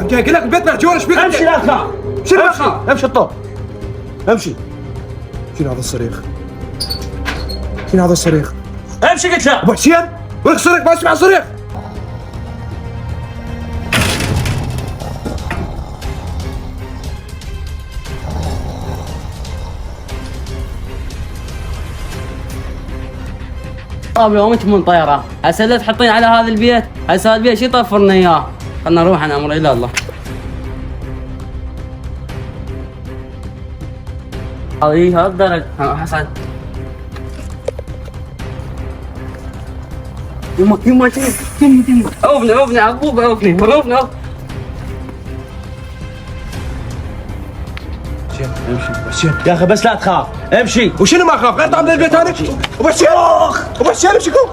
جاي لك البيت مهجور، ايش بيك؟ امشي لا تخاف. شنو ما اخاف؟ امشي الطوب. امشي. شنو هذا الصريخ؟ شنو هذا الصريخ؟ امشي قلت لك. ابو حسين وين الصريخ؟ ما اسمع صريخ. طاب لو انت من طياره، هسه لا تحطين على هذا البيت، هسه هذا البيت شو يطفرنا اياه؟ خلنا نروح عن امر الى الله. هذا الدرج حسن. يما اوفني عقوبه اوفني. حسين يا اخي بس لا تخاف. امشي. وشنو ما اخاف؟ غير طعم البيت هذا. ابو حسين ابو حسين امشي قوم.